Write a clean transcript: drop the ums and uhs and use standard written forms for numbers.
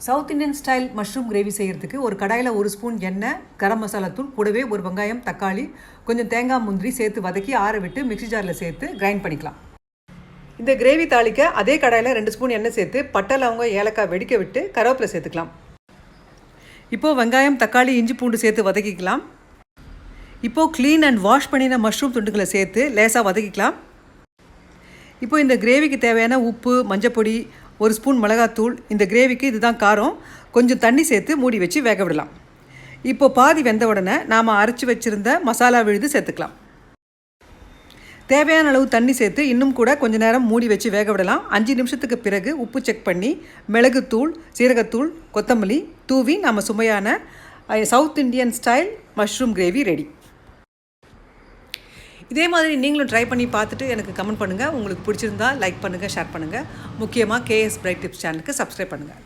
South Indian style mushroom gravy செய்கிறதுக்கு ஒரு கடாயில் 1 ஸ்பூன் எண்ணெய், கரம் மசாலா தூள், கூடவே ஒரு வெங்காயம், தக்காளி, கொஞ்சம் தேங்காய் முந்திரி சேர்த்து வதக்கி ஆற விட்டு மிக்ஸி ஜாரில் சேர்த்து கிரைண்ட் பண்ணிக்கலாம். இந்த கிரேவி தாளிக்க அதே கடாயில் 2 ஸ்பூன் எண்ணெய் சேர்த்து பட்டை, லவங்கம், ஏலக்காய் வெடிக்க விட்டு கருவேப்பிலை சேர்த்துக்கலாம். இப்போது வெங்காயம், தக்காளி, இஞ்சி பூண்டு சேர்த்து வதக்கிக்கலாம். இப்போது க்ளீன் அண்ட் வாஷ் பண்ணின மஷ்ரூம் துண்டுகளை சேர்த்து லேசாக வதக்கிக்கலாம். இப்போது இந்த கிரேவிக்கு தேவையான உப்பு, மஞ்சப்பொடி, 1 ஸ்பூன் மிளகாத்தூள், இந்த கிரேவிக்கு இதுதான் காரம், கொஞ்சம் தண்ணி சேர்த்து மூடி வச்சு வேக விடலாம். இப்போது பாதி வெந்த உடனே நாம் அரைச்சி வச்சுருந்த மசாலா விழுது சேர்த்துக்கலாம். தேவையான அளவு தண்ணி சேர்த்து இன்னும் கூட கொஞ்சம் நேரம் மூடி வச்சு வேக விடலாம். 5 நிமிஷத்துக்கு பிறகு உப்பு செக் பண்ணி மிளகுத்தூள், சீரகத்தூள், கொத்தமல்லி தூவி நம்ம சுவையான south Indian style mushroom gravy ready. இதே மாதிரி நீங்களும் ட்ரை பண்ணி பார்த்துட்டு எனக்கு கமெண்ட் பண்ணுங்கள். உங்களுக்கு பிடிச்சிருந்தா லைக் பண்ணுங்கள், ஷேர் பண்ணுங்கள். முக்கியமாக KS Bright Tips சேனலுக்கு சப்ஸ்கிரைப் பண்ணுங்கள்.